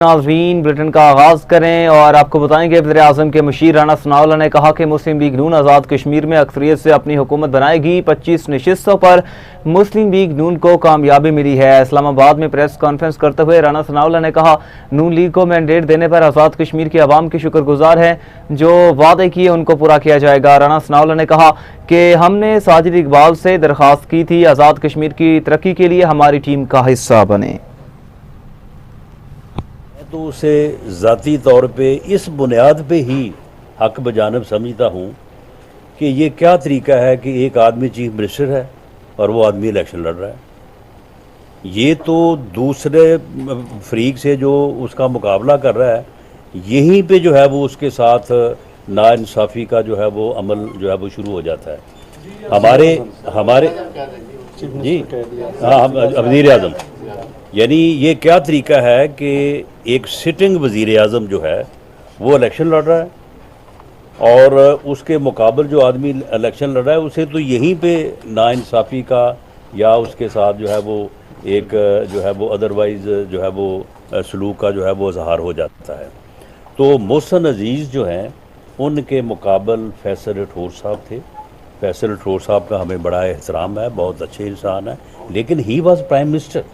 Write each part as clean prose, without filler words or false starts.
नाज़रीन ब्रिटेन का आगाज़ करें और आपको बताएंगे वज़ीर-ए-आज़म के मुशीर राना सनाउल्लाह ने कहा कि मुस्लिम लीग नून आज़ाद कश्मीर में अक्सरियत से अपनी हुकूमत बनाएगी। 25 नशिस्तों पर मुस्लिम लीग नून को कामयाबी मिली है। इस्लामाबाद में प्रेस कॉन्फ्रेंस करते हुए राना सनाउल्लाह ने कहा, नून लीग को मैंडेट देने पर आज़ाद कश्मीर के अवाम की शुक्रगुजार है। जो वादे किए उनको पूरा किया जाएगा। राना सनाउल्लाह ने कहा कि हमने साजिद इकबाल से दरख्वास्त की थी, आज़ाद कश्मीर की तरक्की के लिए हमारी टीम का हिस्सा बने। तो उसे ज़ाती तौर पे इस बुनियाद पे ही हक बजानब समझता हूँ कि ये क्या तरीका है कि एक आदमी चीफ मिनिस्टर है और वो आदमी इलेक्शन लड़ रहा है। ये तो दूसरे फरीक से जो उसका मुकाबला कर रहा है, यहीं पे जो है वो उसके साथ नाइंसाफ़ी का जो है वो अमल जो है वो शुरू हो जाता है। हमारे जी हाँ, वज़ीर आज़म, यानी ये क्या तरीका है कि एक सिटिंग वज़ीर आज़म जो है वो इलेक्शन लड़ रहा है और उसके मुकाबल जो आदमी इलेक्शन लड़ रहा है उसे तो यहीं पे नाइंसाफ़ी का या उसके साथ जो है वो एक जो है वो अदरवाइज़ जो है वो सलूक का जो है वो इज़हार हो जाता है। तो मोहसिन अजीज़ जो हैं उनके मुकाबल फैसल रठौर साहब थे। फैसल रठौर साहब का हमें बड़ा एहतराम है, बहुत अच्छे इंसान है, लेकिन he was prime minister.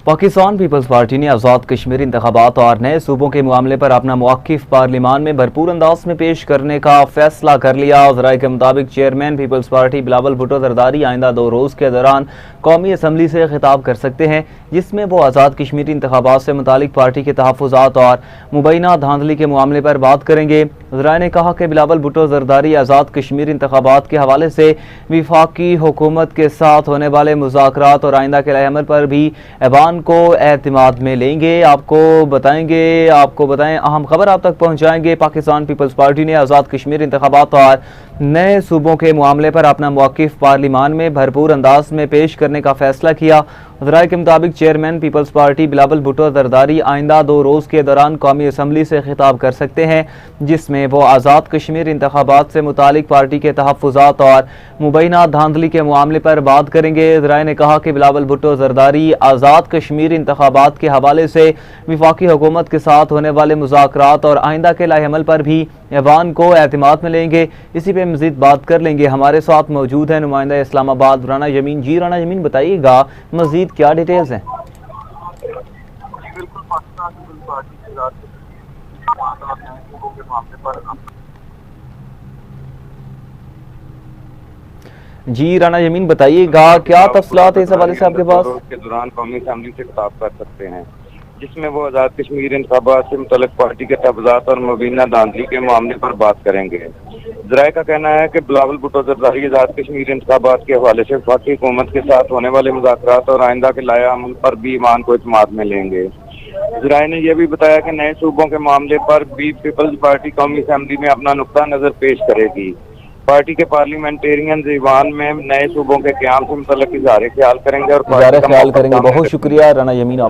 Pakistan Peoples Party ने आज़ाद कश्मीर इंतखाबात और नए सूबों के मामले पर अपना मौक़िफ़ पार्लिमान में भरपूर अंदाज में पेश करने का फैसला कर लिया। ज़राए के मुताबिक चेयरमैन पीपल्स पार्टी बिलावल भुट्टो ज़रदारी आइंदा 2 रोज़ के दौरान कौमी असम्बली से खिताब कर सकते हैं, जिसमें वो आज़ाद कश्मीर इंतखाबात से मुतालिक पार्टी के तहफ़्फ़ुज़ात और मुबैना धांधली के मामले पर बात करेंगे। ज़राए ने कहा कि बिलावल भुट्टो ज़रदारी आज़ाद कश्मीर इंतखाबात के हवाले से वफाकी हुकूमत के साथ होने वाले मुज़ाकरात और आइंदा के अमल पर भी ऐवान को एतमाद में लेंगे। आपको बताएं अहम खबर आप तक पहुंचाएंगे। पाकिस्तान पीपल्स पार्टी ने आज़ाद कश्मीर इंतखाबात और नए सूबों के मामले पर अपना मौक़िफ़ पार्लिमान में भरपूर अंदाज में पेश करने का फैसला किया। ज़राए के मुताबिक चेयरमैन पीपल्स पार्टी बिलावल भुट्टो ज़रदारी आइंदा 2 रोज़ के दौरान कौमी असम्बली से खिताब कर सकते हैं, जिसमें वो आज़ाद कश्मीर इंतखाबात से मुतालिक पार्टी के तहफ़्फ़ुज़ात और मुबैना धांधली के मामले पर बात करेंगे। ज़राए ने कहा कि बिलावल भुट्टो ज़रदारी आज़ाद कश्मीर इंतखाबात के हवाले से वफाकी हुकूमत के साथ होने वाले मुज़ाकरात और आइंदा के लाएअमल पर भी ऐवान को एतमाद में लेंगे। इसी पे मज़ीद बात कर लेंगे। हमारे साथ मौजूद है नुमाइंदा इस्लामाबाद राना जमीन। जी राना जमीन, बताइएगा मज़ीद क्या डिटेल्स हैं? जी राना जमीन, बताइएगा क्या तफसीलात है इस हवाले से आपके पास? के दौरान कौमी असम्बली से खिताब कर सकते हैं, जिसमें वो आज़ाद कश्मीर इंतखाबात से मुतल्लिक़ पार्टी के तहफ़्फ़ुज़ात और मुबैना धांधली के मामले पर बात करेंगे। ज़राए का कहना है कि बिलावल भुट्टो ज़रदारी आज़ाद कश्मीर इंतखाबात के हवाले से वफाकी हुकूमत के साथ होने वाले मुज़ाकरात और आइंदा के लाएअमल पर भी ईमान को एतमाद में लेंगे। ज़राए ने यह भी बताया कि नए सूबों के मामले पर भी पीपल्स पार्टी कौमी असम्बली में अपना नुक्ता नज़र पेश करेगी। पार्टी के पार्लियामेंटेरियन ईवान में नए सूबों के क़याम से मुतल्लिक़ इज़हार ख्याल करेंगे और बहुत शुक्रिया राना जमीन।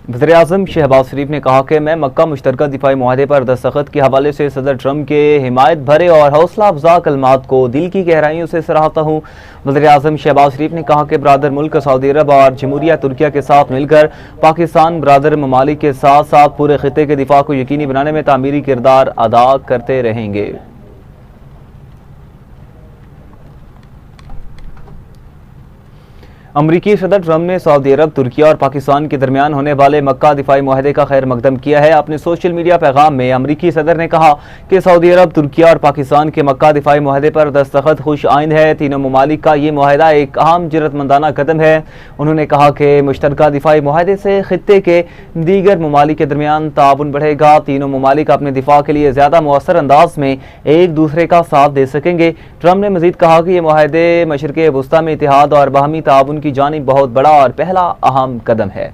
वज़ीर-ए-आज़म शहबाज शरीफ ने कहा कि मैं मक्का मुश्तरका दिफाई मुआहदे पर दस्तखत के हवाले से सदर ट्रंप के हिमायत भरे और हौसला अफजा कलमात को दिल की गहराइयों से सराहता हूँ। वज़ीर-ए-आज़म शहबाज शरीफ ने कहा कि बरादर मुल्क सऊदी अरब और जमहूरिया तुर्किया के साथ मिलकर पाकिस्तान बरादर ममालिक के साथ साथ पूरे खिते के दिफा को यकीनी बनाने में तामीरी किरदार अदा करते रहेंगे। अमरीकी सदर ट्रंप ने सऊदी अरब, तुर्किया और पाकिस्तान के दरमियान होने वाले मक्का दिफाई मुआहदे का खैर मकदम किया है। अपने सोशल मीडिया पैगाम में अमरीकी सदर ने कहा कि सऊदी अरब, तुर्किया और पाकिस्तान के मक्का दिफाई मुआहदे पर दस्तखत खुश आइंद है। तीनों ममालिक का ये मुआहदा एक अहम जरूरतमंदाना कदम है। उन्होंने कहा कि मुश्तरका दिफाई मुआहदे से खित्ते के दीगर ममालिक के दरमियान ताउन बढ़ेगा। तीनों ममालिक अपने दिफा के लिए ज्यादा मौसर अंदाज में एक दूसरे का साथ दे सकेंगे। ट्रंप ने मजीद कहा कि ये मुआहदे मशरिक़ वुस्ता में इत्तेहाद और बाहमी ताउन की जानिब बहुत बड़ा और पहला अहम कदम है।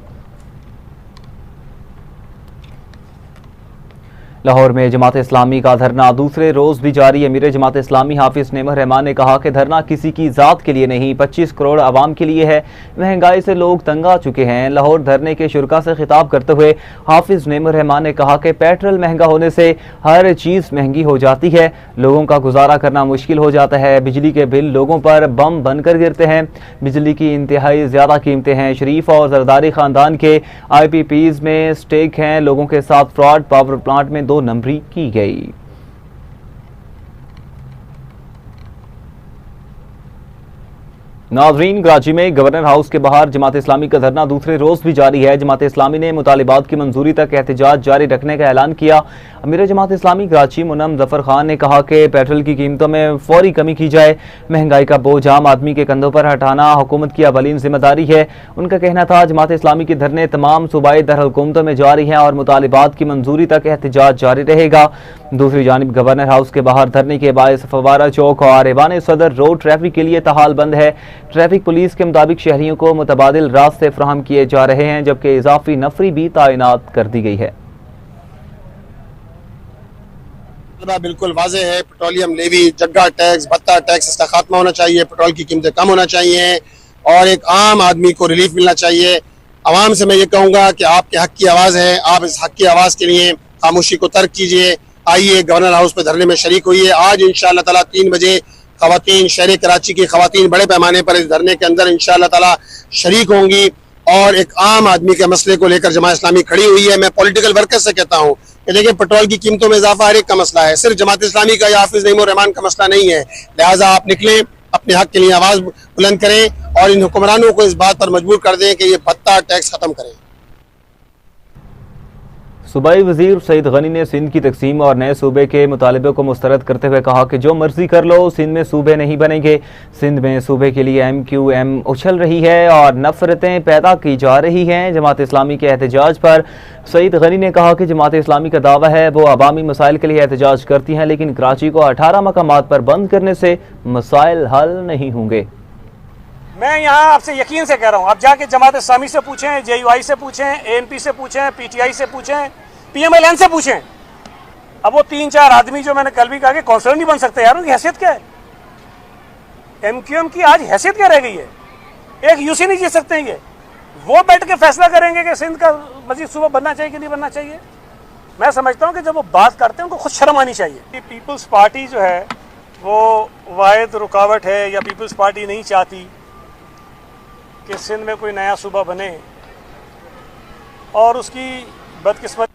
लाहौर में जमात इस्लामी का धरना दूसरे रोज भी जारी। अमीर जमात इस्लामी हाफिज नेमर रहमान ने कहा कि धरना किसी की जात के लिए नहीं, 25 करोड़ आवाम के लिए है। महंगाई से लोग तंग आ चुके हैं। लाहौर धरने के शुरा से खिताब करते हुए हाफिज नेमर रहमान ने कहा कि पेट्रोल महंगा होने से हर चीज महंगी हो जाती है, लोगों का गुजारा करना मुश्किल हो जाता है। बिजली के बिल लोगों पर बम बनकर गिरते हैं। बिजली की इंतहाई ज्यादा कीमतें हैं। शरीफ और जरदारी खानदान के IPPs में स्टेक हैं। लोगों के साथ फ्रॉड। पावर प्लांट में 2 नंबरी की गई। नाजरीन, कराची में गवर्नर हाउस के बाहर जमात इस्लामी का धरना दूसरे रोज भी जारी है। जमात इस्लामी ने मुतालिबात की मंजूरी तक एहतजाज जारी रखने का ऐलान किया। अमीर जमात इस्लामी कराची मुनम जफर खान ने कहा कि पेट्रोल की कीमतों में फौरी कमी की जाए। महंगाई का बोझ आम आदमी के कंधों पर हटाना हुकूमत की अवलीन जिम्मेदारी है। उनका कहना था जमात इस्लामी के धरने तमाम सूबाई दरहुकूमतों में जारी हैं और मुतालिबात की मंजूरी तक एहतजाज जारी रहेगा। दूसरी जानिब गवर्नर हाउस के बाहर धरने के बायस फवारा चौक और ऐवान सदर रोड ट्रैफिक के लिए तहाल बंद है। ट्रैफिक पुलिस के मुताबिक शहरियों को मुतबादिल रास्ते फ्राहम किए जा रहे हैं, जबकि इजाफी नफरी भी तैनात कर दी गई है। बिल्कुल वाज़ेह है, पेट्रोलियम लेवी, जग्गा टैक्स, भत्ता टैक्स, इसका खात्मा होना चाहिए। पेट्रोल की कीमतें कम होना चाहिए और एक आम आदमी को रिलीफ मिलना चाहिए। आवाम से मैं ये कहूँगा कि आपके हक की आवाज़ है, आप इस हक की आवाज़ के लिए खामोशी को तर्क कीजिए। आइए गवर्नर हाउस पर धरने में शरीक होइए। आज इंशाअल्लाह ताला 3 बजे खवातीन शहर कराची की खवातीन बड़े पैमाने पर इस धरने के अंदर इंशाअल्लाह ताला शरीक होंगी और एक आम आदमी के मसले को लेकर जमात इस्लामी खड़ी हुई है। मैं पॉलिटिकल वर्कर से कहता हूँ कि देखिए, पेट्रोल की कीमतों में इजाफा हर एक का मसला है, सिर्फ जमात इस्लामी का या हाफिज नेमर रहमान का मसला नहीं है। लिहाजा आप निकलें, अपने हक के लिए आवाज बुलंद करें और इन हुक्मरानों को इस बात पर मजबूर कर दें कि ये भत्ता टैक्स खत्म करें। सूबाई वजीर सईद गनी ने सिंध की तकसीम और नए सूबे के मुतालबे को मुस्तरद करते हुए कहा कि जो मर्जी कर लो, सिंध में सूबे नहीं बनेंगे। सिंध में सूबे के लिए MQM उछल रही है और नफरतें पैदा की जा रही हैं। जमात इस्लामी के एहतजाज पर सईद गनी ने कहा कि जमात इस्लामी का दावा है वो अवामी मसाइल के लिए एहतजाज करती हैं, लेकिन कराची को 18 मकामात पर बंद करने से मसाइल हल नहीं होंगे। मैं यहाँ आपसे यकीन से कह रहा हूँ, आप जाके जमात इस्लामी से पूछें, JUI से पूछें, ANP से पूछें, PTI से पूछें, PMLN से पूछें। अब वो 3-4 आदमी जो मैंने कल भी कहा कि काउंसलर नहीं बन सकते, यार उनकी हैसियत क्या है? MQM की आज हैसियत क्या रह गई है? एक UC नहीं जीत सकते ये, वो बैठ के फैसला करेंगे कि सिंध का मजीद सूबा बनना चाहिए कि नहीं बनना चाहिए। मैं समझता हूँ कि जब वो बात करते हैं उनको खुद शर्म आनी चाहिए। पीपल्स पार्टी जो है वो वाहिद रुकावट है, या पीपल्स पार्टी नहीं चाहती कि सिंध में कोई नया सूबा बने, और उसकी बदकिस्मत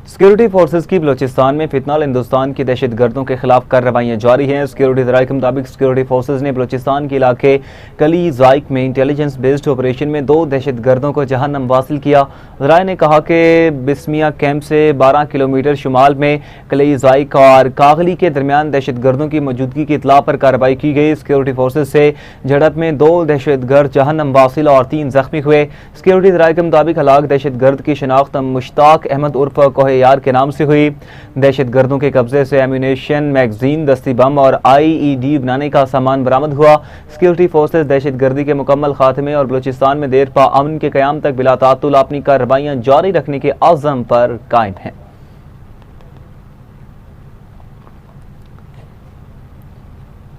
सिक्योरिटी फोर्सेज की बलूचिस्तान में फितनाल हिंदुस्तान की दहशत गर्दों के खिलाफ कार्रवाइयाँ जारी हैं। सिक्योरिटी ज़राए के मुताबिक सिक्योरिटी फोर्सेज ने बलूचिस्तान के इलाके कली ज़ाइक में इंटेलिजेंस बेस्ड ऑपरेशन में 2 दहशत गर्दों को जहन्नम वासिल किया। ज़राए ने कहा कि बिस्मिया कैंप से 12 किलोमीटर शुमाल में कली ज़ाइक और कागली के दरमियान दहशत गर्दों की मौजूदगी की इतला पर कार्रवाई की गई। सिक्योरिटी फोर्सेज से झड़प में 2 दहशत गर्द जहन्नम वासिल और 3 जख्मी हुए। सिक्योरिटी ज़राए के मुताबिक हलाक दहशत गर्द की शनाख्त मुश्ताक अहमद उर्फ कोहे के नाम से हुई। दहशत गर्दों के कब्जे से एम्यूनेशन, मैगजीन, दस्ती बम और IED बनाने का सामान बरामद हुआ। सिक्योरिटी फोर्सेज दहशत गर्दी के मुकम्मल खात्मे और बलूचिस्तान में देर पा अमन के क़याम तक बिला तातुल अपनी कार्रवाइयाँ जारी रखने के आज़म पर कायम हैं।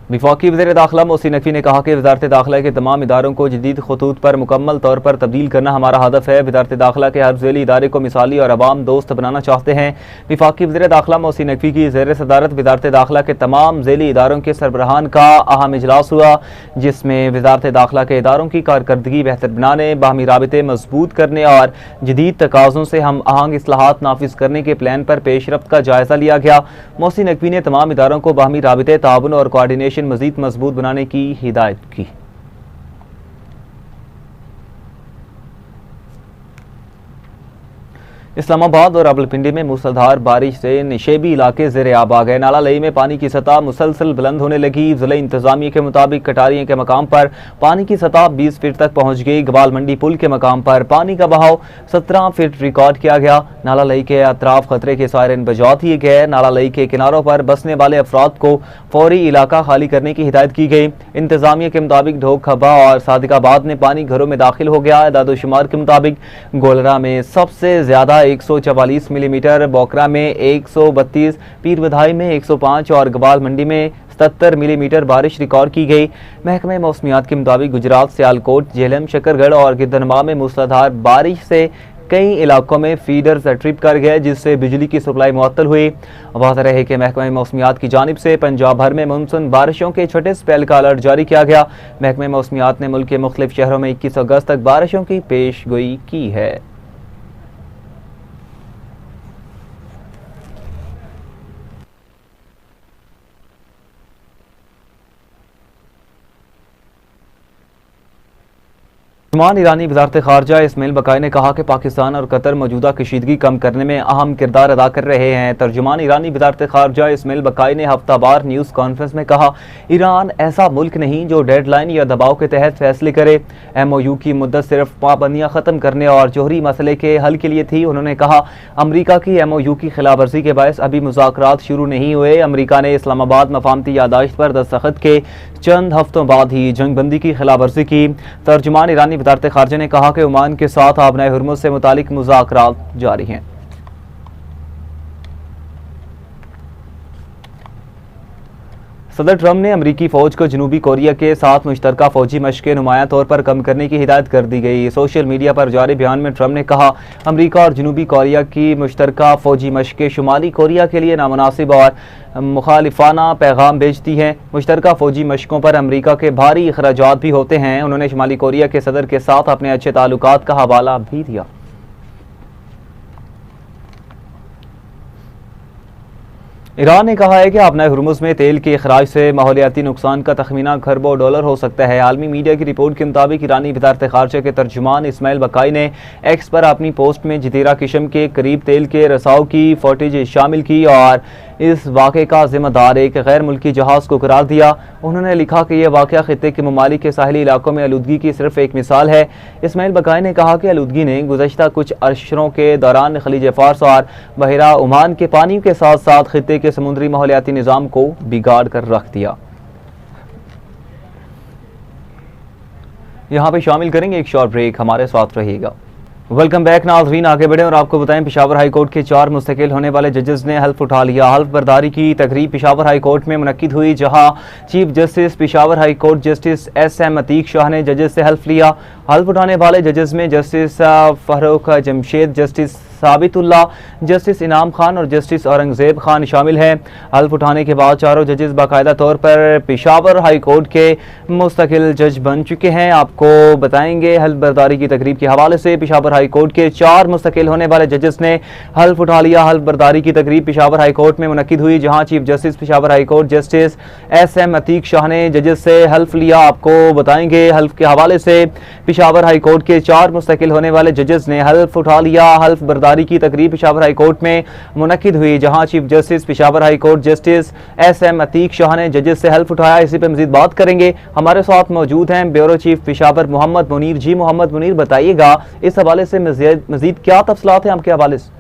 वफाकी वज़ीर दाखिला मोहसिन नकवी ने कहा कि वज़ारत दाखिला के तमाम इदारों को जदीद खतूत पर मुकम्मल तौर पर तब्दील करना हमारा हदफ है। वज़ारत दाखिला के हर ज़ेली इदारे को मिसाली और अवाम दोस्त बनाना चाहते हैं। वफाकी वज़ीर दाखिला मोहसिन नकवी की ज़ेर सदारत वज़ारत दाखिला के तमाम ज़ेली इदारों के सरबराहान का अहम इजलास हुआ, जिसमें वज़ारत दाखिला के इदारों की कारकर्दगी बेहतर बनाने, बाहमी राबिते मजबूत करने और जदीद तकाज़ों से हम आहंग इस्लाहात नाफिज करने के प्लान पर पेशरफ्त का जायज़ा लिया गया। मोहसिन नकवी ने तमाम इदारों को बाहमी राबिते, ताउन और कोऑर्डिनेशन मजीद मजबूत बनाने की हिदायत की। इस्लामाबाद और रावलपिंडी में मूसलाधार बारिश से निशेबी इलाके ज़ेरे आब आ गए। नाला लई में पानी की सतह मुसलसल बुलंद होने लगी। जिला इंतजामिया के मुताबिक कटारियों के मकाम पर पानी की सतह 20 फीट तक पहुंच गई। गवाल मंडी पुल के मकाम पर पानी का बहाव 17 फीट रिकॉर्ड किया गया। नाला लई के अतराफ खतरे के सायरन बजा दिए गए। नाला लई के किनारों पर बसने वाले अफराद को फौरी इलाका खाली करने की हिदायत की गई। इंतजामिया के मुताबिक ढोक खब्बा और सादिकाबाद में पानी घरों में दाखिल हो गया। दादोशुमार के मुताबिक गोलरा में सबसे ज्यादा 144 मिलीमीटर, बोकरा में 132, पीर बधाई में 105 और गवाल मंडी में 77 मिलीमीटर बारिश रिकॉर्ड की गई। महकमे मौसमियात के मुताबिक गुजरात, सियालकोट, झेलम, शकरगढ़ और गिद्धनवा में मूसलाधार बारिश से कई इलाकों में फीडर्स ट्रिप कर गए, जिससे बिजली की सप्लाई मुअत्तल हुई। वाज़ेह है कि महकमे मौसमियात की जानिब से पंजाब भर में मानसून बारिशों के छठे स्पेल का अलर्ट जारी किया गया। महकमे मौसमियात ने मुल्क के मुख्तलिफ शहरों में 21 अगस्त तक बारिशों की पेश गोई की है। तर्जुमान ईरानी वज़ारत ख़ारजा इस्माइल बकाई ने कहा कि पाकिस्तान और कतर मौजूदा कशीदगी कम करने में अहम किरदार अदा कर रहे हैं। तर्जुमान ईरानी वज़ारत ख़ारजा इस्माइल बकाई ने हफ्तावार न्यूज़ कॉन्फ्रेंस में कहा, ईरान ऐसा मुल्क नहीं जो डेडलाइन या दबाव के तहत फैसले करे। MOU की मुद्दत सिर्फ पाबंदियाँ ख़त्म करने और जोहरी मसले के हल के लिए थी। उन्होंने कहा, अमरीका की MOU की खिलाफवर्जी के बायस अभी मुज़ाकरात शुरू नहीं हुए। अमरीका ने इस्लामाबाद मफाहमती यादाश्त पर दस्तखत के चंद हफ्तों बाद ही जंगबंदी की खिलाफवर्जी की। तर्जुमान ईरानी वज़ारत ख़ारजा ने कहा कि ओमान के साथ आबनाए हुर्मुज़ से मुतालिक मुज़ाकरात जारी हैं। सदर ट्रंप ने अमरीकी फौज को जनूबी कोरिया के साथ मुश्तरका फौजी मशक़ें नुमायां तौर पर कम करने की हिदायत कर दी गई। सोशल मीडिया पर जारी बयान में ट्रंप ने कहा, अमरीका और जनूबी कोरिया की मुश्तरका फौजी मशक़ें शुमाली कोरिया के लिए नामुनासिब और मुखालिफाना पैगाम भेजती हैं। मुश्तरका फौजी मशक़ों पर अमरीका के भारी अखराजात भी होते हैं। उन्होंने शुमाली कोरिया के सदर के साथ अपने अच्छे ताल्लुकात का हवाला भी दिया। ईरान ने कहा है कि आबनाए हुर्मुज़ में तेल के अखराज से माहौलियाती नुकसान का तखमीना खरबों डॉलर हो सकता है। आलमी मीडिया की रिपोर्ट के मुताबिक ईरानी वज़ारत ख़ारजा के तर्जुमान इस्माइल बकाई ने एक्स पर अपनी पोस्ट में जजीरा किस्म के करीब तेल के रसाव की फुटेज शामिल की और इस वाक़े का जिम्मेदार एक गैर मुल्की जहाज़ को करार दिया। उन्होंने लिखा कि यह वाक़या खित्ते के ममालिक के साहिली इलाकों में आलूदगी की सिर्फ एक मिसाल है। इस्माइल बकाई ने कहा कि आलूदगी ने गुज़श्ता कुछ अरशरों के दौरान खलीज फारस और बहरा ओमान के पानी के साथ साथ खित्ते के समुद्री माहौलियाती निज़ाम को बिगाड़ कर रख दिया। यहाँ पे शामिल करेंगे एक शॉर्ट ब्रेक, हमारे साथ रहिएगा। वेलकम बैक नाज़रीन, आगे बढ़े और आपको बताएं पेशावर हाई कोर्ट के 4 मुस्तकिल होने वाले जजेस ने हल्फ उठा लिया। हल्फ बर्दारी की तकरीब पेशावर हाई कोर्ट में मुनक्किद हुई, जहां chief justice Peshawar high court justice SM Atiq Shah ने जजेस से हल्फ लिया। हल्फ उठाने वाले जजेस में justice Farrukh Jamshed, justice Sabitullah, justice Inam Khan और जस्टिस औरंगजेब खान शामिल हैं। हल्फ उठाने के बाद चारों जजेस बाकायदा तौर पर पेशावर हाई कोर्ट के मुस्तकिल जज बन चुके हैं। आपको बताएंगे हल्फ बर्दारी की तकरीब के हवाले से पेशावर हाई कोर्ट के 4 मुस्तकिल होने वाले जजेस ने हल्फ उठा लिया। हल्फ बर्दारी की तकरीब पेशावर हाई कोर्ट में मुनक्किद हुई, जहां chief justice Peshawar high court justice SM Atiq Shah ने जजेस से हल्फ लिया। आपको बताएंगे हल्फ के हवाले से पेशावर हाई कोर्ट के 4 मुस्तकिल होने वाले जजेस ने हल्फ उठा लिया। हल्फ बर्दारी की तकरीब पेशावर हाई कोर्ट में मुनक्किद हुई, जहां chief justice Peshawar high court justice SM Atiq Shah ने जजेस से हल्फ उठाया। इसी पे मजीद बात करेंगे, हमारे साथ मौजूद हैं ब्यूरो चीफ पेशावर मोहम्मद मुनीर। जी मोहम्मद मुनीर, बताइएगा इस हवाले से मजीद क्या तफसीलात हैं आपके हवाले से?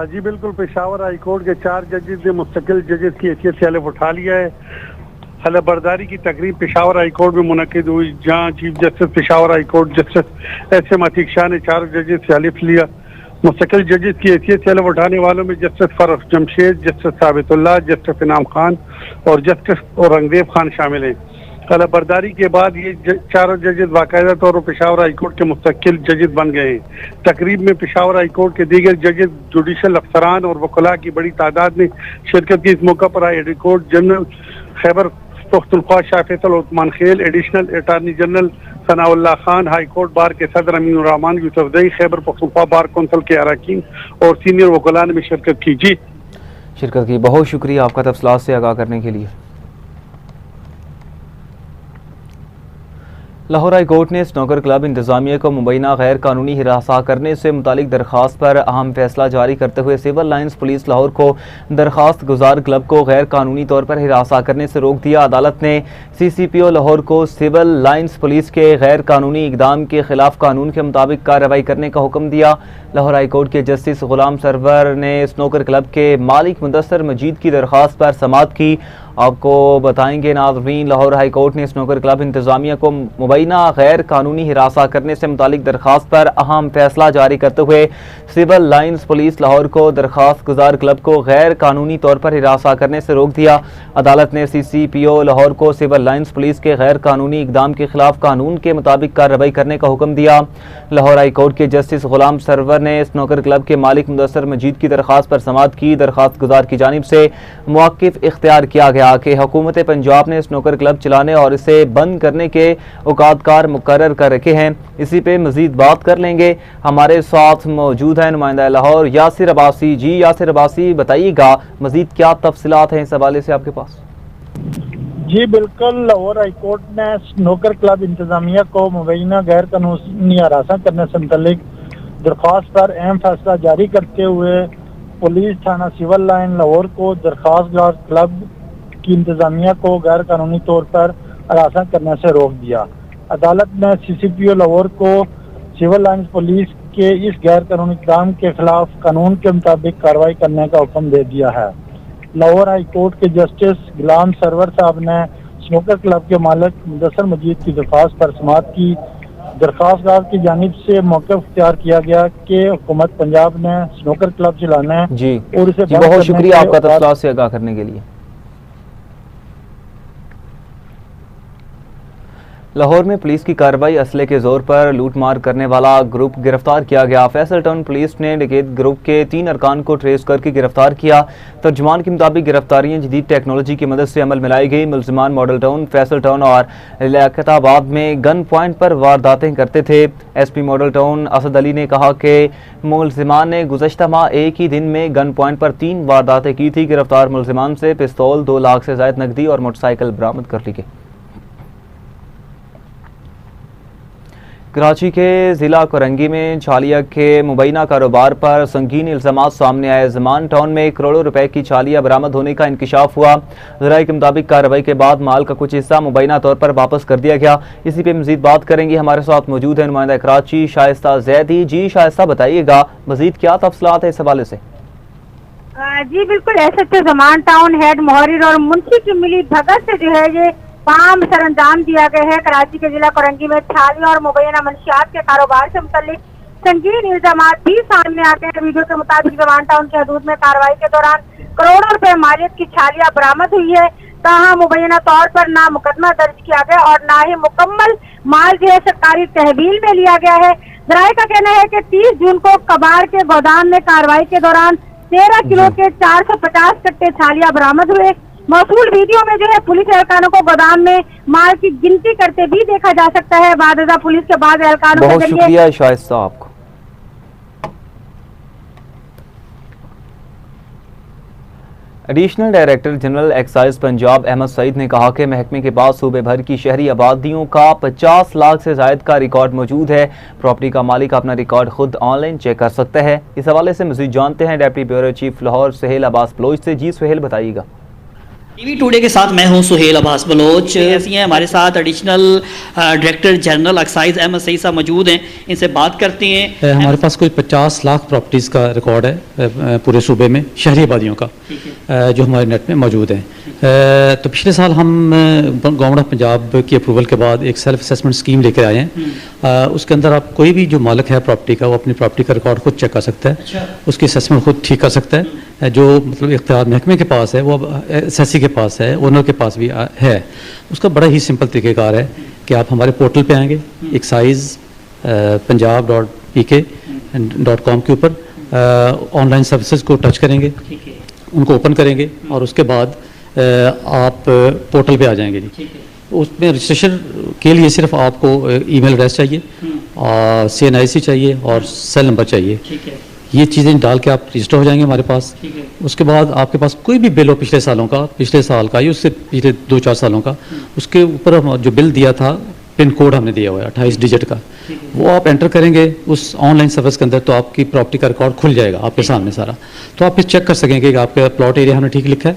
जी बिल्कुल, पेशावर हाई कोर्ट के 4 जजेस ने मुस्तकिल जजेस की हैसियत से हल्फ उठा लिया है। हल्फ बर्दारी की तकरीब पेशावर हाई कोर्ट में मुनक्किद हुई, जहां chief justice Peshawar high court justice SM Atiq Shah ने 4 जजेस से हल्फ लिया। मुस्तकिल जजेस की हैसियत से हल्फ उठाने वालों में justice Farrukh Jamshed, justice Sabitullah, justice Inam Khan और जस्टिस औरंगजेब खान शामिल हैं। हल्फ बर्दारी के बाद ये चारों जजेस बाकायदा तौर पर पेशावर हाई कोर्ट के मुस्तकिल जजेस बन गए हैं। तकरीब में पेशावर हाई कोर्ट के दीगर जजेस, जुडिशल अफसरान और वकला की बड़ी तादाद ने शिरकत की। इस मौका पर high court general Khyber Pakhtunkhwa Shah Faisal Usman Khel, additional attorney general Sanaullah Khan, high court bar के सदर अमीनुर रहमान यूसुफजई, खैबर पख्तूनख्वा बार कौंसिल के अरकान और सीनियर वकला ने शिरकत की। जी शिरकत की बहुत शुक्रिया आपका तफसीलात से आगाह करने के लिए। लाहौर हाई कोर्ट ने स्नूकर क्लब इंतजामिया को मुबैना गैर कानूनी हिरासा करने से मुतालिक दरख्वास्त पर अहम फैसला जारी करते हुए सिविल लाइन्स पुलिस लाहौर को दरख्वास्त गुजार क्लब को गैर कानूनी तौर पर हिरासा करने से रोक दिया। अदालत ने CCPO लाहौर को सिविल लाइन्स पुलिस के गैर कानूनी इकदाम के खिलाफ कानून के मुताबिक कार्रवाई करने का हुक्म दिया। लाहौर हाई कोर्ट के जस्टिस गुलाम सरवर ने स्नूकर क्लब के मालिक मुदस्सर मजीद की दरख्वास्त पर समाअत की। आपको बताएंगे नाज़रीन, लाहौर हाई कोर्ट ने स्नूकर क्लब इंतजामिया को मुबैना गैर कानूनी हिरासा करने से मुतालिक दरख्वास्त पर अहम फैसला जारी करते हुए सिविल लाइन्स पुलिस लाहौर को दरख्वास्त गुजार क्लब को गैर कानूनी तौर पर हिरासा करने से रोक दिया। अदालत ने CCPO लाहौर को सिविल लाइन्स पुलिस के गैर कानूनी इकदाम के खिलाफ कानून के मुताबिक कार्रवाई करने का हुक्म दिया। लाहौर हाई कोर्ट के जस्टिस गुलाम सरवर ने स्नूकर क्लब के मालिक मुदस्सर मजीद की दरख्वास्त पर समाअत की। दरख्वास्त गुजार की जानिब से मौक़िफ़ इख्तियार किया गया कि हुकूमत पंजाब ने स्नूकर क्लब चलाने और इसे बंद करने के औकातकार मुकर्रर कर रखे हैं। इसी पे मजीद बात कर लेंगे। हमारे साथ मौजूद है नुमाइंदा लाहौर यासिर अब्बासी। जी यासिर अब्बासी, बताइएगा मजीद क्या तफसीलात हैं इस हवाले से आपके पास? जी बिल्कुल, लाहौर हाई कोर्ट ने स्नूकर क्लब इंतजामिया को मुबैना गैर कानूनी हरासा करने से मुतल्लिक दरख्वास्त पर अहम फैसला जारी करते हुए पुलिस थाना सिविल लाइन लाहौर को दरख्वास्त क्लब की इंतजामिया को गैर कानूनी तौर पर हरासा करने से रोक दिया। अदालत ने CCPO लाहौर को सिविल लाइन्स पुलिस के इस गैर कानूनी इक़दाम के खिलाफ कानून के मुताबिक कार्रवाई करने का हुक्म दे दिया है। लाहौर हाई कोर्ट के जस्टिस गुलाम सरवर साहब ने स्नूकर क्लब के मालिक मुदस्सर मजीद की दरख्वास्त पर समाअत की। दरख्वास्तदार की जानिब से मौक़िफ़ इख्तियार किया गया कि हुकूमत पंजाब ने स्नूकर क्लब चलाना है जी और इसे बहुत शुक्रिया आपका तफसीलात से आगाह करने के लिए। लाहौर में पुलिस की कार्रवाई, असले के जोर पर लूटमार करने वाला ग्रुप गिरफ्तार किया गया। फैसल टाउन पुलिस ने डकैत ग्रुप के 3 अरकान को ट्रेस करके गिरफ्तार किया। तर्जुमान के मुताबिक गिरफ्तारियां जदीद टेक्नोलॉजी की मदद से अमल में लाई गई। मुलजिमान मॉडल टाउन, फैसल टाउन और लियाकताबाद में गन पॉइंट पर वारदातें करते थे। SP model town Asad Ali ने कहा कि मुलजिमान ने गुज़श्ता माह एक ही दिन में गन पॉइंट पर 3 वारदातें की थी। गिरफ्तार मुलजिमान से पिस्तौल, 2 लाख से ज़ायद नकदी और मोटरसाइकिल बरामद कर ली गई। कराची के ज़िला कोरंगी में छालिया के मुबैना कारोबार पर संगीन इल्ज़ामात सामने आए। ज़मान टाउन में करोड़ों रुपए की छालिया बरामद होने का इंकशाफ हुआ। ज़राए के मुताबिक कार्रवाई के बाद माल का कुछ हिस्सा मुबैना तौर पर वापस कर दिया गया। इसी पे मजीद बात करेंगे। हमारे साथ मौजूद है नुमाइंदा कराची शाइस्ता जैदी। जी शाइस्ता, बताइएगा मजीद क्या तफसीलात है इस हवाले से? जी बिल्कुल, SHO ज़मान टाउन हेड मुहर्रिर और मुंशी की मिली भगत से जो है ये काम सर अंजाम दिया गया है। कराची के जिला कोरंगी में छालिया और मुबैना मंशियात के कारोबार से मुतल्लिक संगीन इल्जामात भी सामने आते हैं। वीडियो के मुताबिक ज़मान टाउन की हदूद में कार्रवाई के दौरान करोड़ों रुपए मालियत की छालिया बरामद हुई है। ताहम मुबैना तौर पर ना मुकदमा दर्ज किया गया और ना ही मुकम्मल माल जो है सरकारी तहवील में लिया गया है। ज़राए का कहना है कि 30 जून को कबार के गोदाम में कार्रवाई के दौरान 13 किलो के 450 कट्टे छालिया बरामद हुए। मौसूल वीडियो में जो है पुलिस एहलकारों को गोदाम में माल की गिनती करते भी देखा जा सकता है। बादशाह पुलिस के बाद एहलकारों बहुत शुक्रिया शाइस्ता आपको। Additional director general excise Punjab Ahmed Saeed ने कहा कि महकमे के पास सूबे भर की शहरी आबादियों का 50 लाख से जायद का रिकॉर्ड मौजूद है। प्रॉपर्टी का मालिक अपना रिकॉर्ड खुद ऑनलाइन चेक कर सकता है। इस हवाले से मज़ीद जानते हैं deputy bureau chief Lahore Suhail Abbas Baloch से। जी सुहेल, बताइएगा। TV टुडे के साथ मैं हूं सुहेल अब्बास बलोच। ऐसी हैं हमारे साथ additional director general excise Ahmed Saeed साहब मौजूद हैं, इनसे बात करते हैं। हमारे पास कोई 50 लाख प्रॉपर्टीज़ का रिकॉर्ड है पूरे सूबे में शहरी आबादियों का, जो हमारे नेट में मौजूद हैं। तो पिछले साल हम गवर्नमेंट ऑफ पंजाब की अप्रूवल के बाद एक सेल्फ असेसमेंट स्कीम लेकर आए हैं। उसके अंदर आप कोई भी जो मालिक है प्रॉपर्टी का, वो अपनी प्रॉपर्टी का रिकॉर्ड खुद चेक कर सकता है। अच्छा। उसकी असेसमेंट खुद ठीक कर सकता है। जो मतलब इख्तियार महकमे के पास है वो अब SSC के पास है, ओनर के पास भी है। उसका बड़ा ही सिंपल तरीक़ेकार है कि आप हमारे पोर्टल पे आएंगे एक्साइज punjab.pk.com के ऊपर ऑनलाइन सर्विसेज को टच करेंगे, उनको ओपन करेंगे और उसके बाद आप पोर्टल पे आ जाएंगे जी। उसमें रजिस्ट्रेशन के लिए सिर्फ आपको ईमेल एड्रेस चाहिए और CNIC चाहिए और सेल नंबर चाहिए। ये चीज़ें डाल के आप रजिस्टर हो जाएंगे हमारे पास। उसके बाद आपके पास कोई भी बिल हो पिछले सालों का, पिछले साल का या उससे पिछले 2-4 सालों का, उसके ऊपर जो बिल दिया था पिन कोड हमने दिया हुआ है 28 डिजिट का, वो आप एंटर करेंगे उस ऑनलाइन सर्विस के अंदर तो आपकी प्रॉपर्टी का रिकॉर्ड खुल जाएगा आपके सामने सारा। तो आप फिर चेक कर सकेंगे कि आपका प्लॉट एरिया हमने ठीक लिखा है,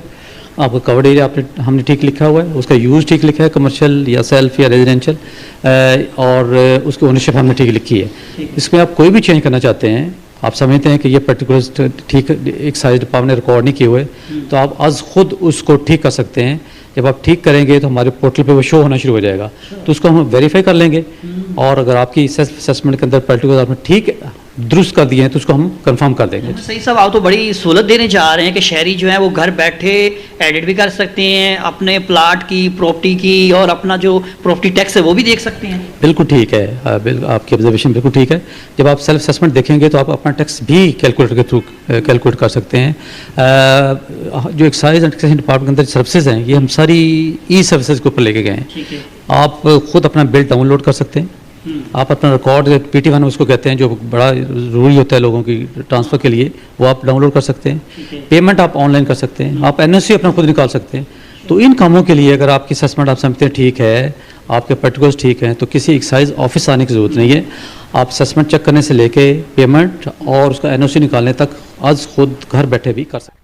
आपका कवर्ड एरिया हमने ठीक लिखा हुआ है, उसका यूज़ ठीक लिखा है, कमर्शियल या सेल्फ या रेजिडेंशियल, और उसकी ओनरशिप हमने ठीक लिखी है। इसमें आप कोई भी चेंज करना चाहते हैं, आप समझते हैं कि ये पर्टिकुलर ठीक एक्साइज डिपार्टमेंट ने रिकॉर्ड नहीं किए हुए, तो आप आज खुद उसको ठीक कर सकते हैं। जब आप ठीक करेंगे तो हमारे पोर्टल पे वो शो होना शुरू हो जाएगा, तो उसको हम वेरीफाई कर लेंगे, और अगर आपकी असेसमेंट के अंदर पर्टिकुलर आपने ठीक दुरुस्त कर दिए हैं तो उसको हम कंफर्म कर देंगे। तो सही साहब, आप तो बड़ी सहूलत देने जा रहे हैं कि शहरी जो है वो घर बैठे एडिट भी कर सकते हैं अपने प्लाट की, प्रॉपर्टी की, और अपना जो प्रॉपर्टी टैक्स है वो भी देख सकते हैं। बिल्कुल ठीक है, आपकी ऑब्जर्वेशन बिल्कुल ठीक है। जब आप सेल्फ असेसमेंट देखेंगे तो आप अपना टैक्स भी कैलकुलेटर के थ्रू कैलकुलेट कर सकते हैं। जो एक्साइज एंड टैक्सेशन डिपार्टमेंट के अंदर सर्विसेज हैं, ये हम सारी ई सर्विसेज के ऊपर लेके गए हैं। आप खुद अपना बिल डाउनलोड कर सकते हैं, आप अपना रिकॉर्ड PT1 उसको कहते हैं, जो बड़ा ज़रूरी होता है लोगों की ट्रांसफ़र के लिए, वो आप डाउनलोड कर सकते हैं। पेमेंट आप ऑनलाइन कर सकते हैं, आप NOC अपना खुद निकाल सकते हैं। तो इन कामों के लिए अगर आपकी असेसमेंट आप समझते हैं ठीक है, आपके पर्टिकुलर्स ठीक हैं, तो किसी एक्साइज ऑफिस आने की ज़रूरत नहीं है। आप असेसमेंट चेक करने से लेके पेमेंट और उसका NOC निकालने तक आज खुद घर बैठे भी कर सकते हैं।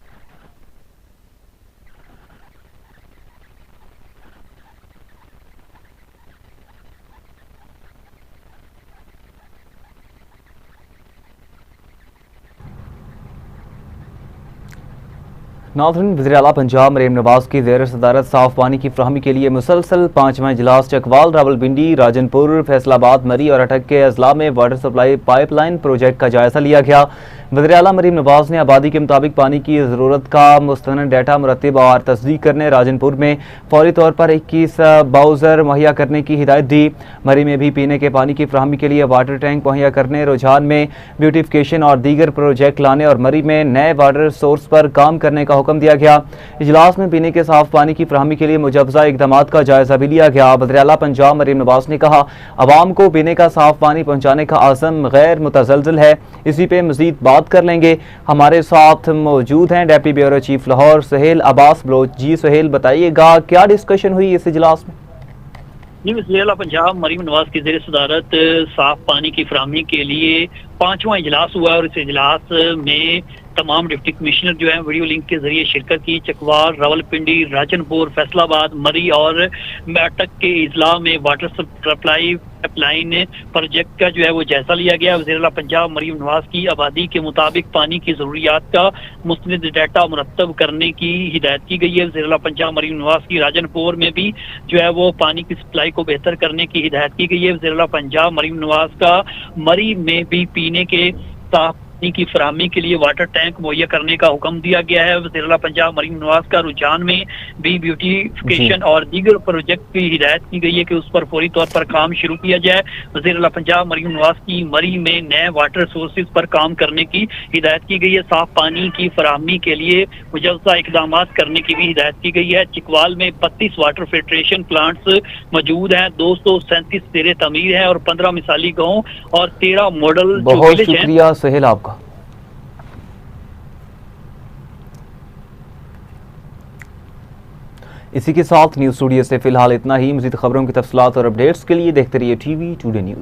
नाज़रीन, वज़ीर-ए-आला पंजाब मरीम नवाज की ज़ेर सदारत साफ पानी की फ्राहमी के लिए मुसलसल 5वां इजलास चकवाल, रावलपिंडी, राजनपुर, फैसलाबाद, मरी और अटक के अजला में वाटर सप्लाई पाइपलाइन प्रोजेक्ट का जायजा लिया गया। वज़ीर-ए-आला मरीम नवाज ने आबादी के मुताबिक पानी की ज़रूरत का मुस्तनद डाटा मुरतब और तस्दीक करने राजनपुर में फौरी तौर पर 21 बाउज़र मुहैया करने की हिदायत दी। मरी में भी पीने के पानी की फ्राहमी के लिए वाटर टैंक मुहैया करने, रुझान में ब्यूटिफिकेशन और दीगर प्रोजेक्ट लाने और मरी में नए वाटर सोर्स पर काम करने का हुक्म दिया गया। इजलास में पीने के साफ पानी की फ्राहमी के लिए मुजवजा इकदाम का जायजा भी लिया गया। वज़ीर-ए-आला पंजाब मरीम नवाज ने कहा, अवाम को पीने का साफ पानी पहुँचाने का आज़म गैर मुतज़लज़ल है, इसी पे मज़ीद बात कर लेंगे। हमारे साथ मौजूद हैं deputy bureau chief Lahore Suhail Abbas Baloch. Ji Suhail, बताइएगा क्या डिस्कशन हुई इस इजलास में? जी, वज़ीर-ए-आला पंजाब मरीम नवाज की ज़ेर सदारत साफ पानी की फराहमी के लिए 5वां इजलास हुआ और इस इजलास में तमाम डिप्टी कमिश्नर जो है वीडियो लिंक के जरिए शिरकत की। चकवाल, रावलपिंडी, राजनपुर, फैसलाबाद, मरी और अटक के इजला में वाटर सप्लाई पाइपलाइन प्रोजेक्ट का जो है वो जायजा लिया गया। वज़ीर-ए-आला पंजाब मरीम नवाज की आबादी के मुताबिक पानी की ज़रूरियात का मुस्तनद डाटा मुरतब करने की हिदायत की गई है। वज़ीर-ए-आला पंजाब मरीम नवाज की राजनपुर में भी जो है वो पानी की सप्लाई को बेहतर करने की हिदायत की गई है। वज़ीर-ए-आला पंजाब मरीम नवाज का मरी में भी पीने के साफ पानी की फराहमी के लिए वाटर टैंक मुहैया करने का हुक्म दिया गया है। वज़ीर-ए-आला पंजाब मरीम नवाज का रुझान में भी ब्यूटिफिकेशन और दीगर प्रोजेक्ट की हिदायत की गई है कि उस पर फौरी तौर पर काम शुरू किया जाए। वज़ीर-ए-आला पंजाब मरीम नवाज की मरी में नए वाटर सोर्सेज पर काम करने की हिदायत की गई है। साफ पानी की फराहमी के लिए मुजवजा इकदाम करने की भी हिदायत की गई है। चिकवाल में 32 वाटर फिल्ट्रेशन प्लांट्स मौजूद हैं, 237 तेरे तमीर हैं और 15 मिसाली गाँव और 13 मॉडल जो बहुत विलेज हैं। शुक्रिया सुहेल आपका। इसी के साथ न्यूज़ स्टूडियो से फिलहाल इतना ही। मज़ीद खबरों की तफसीलात और अपडेट्स के लिए देखते रहिए TV टुडे न्यूज़।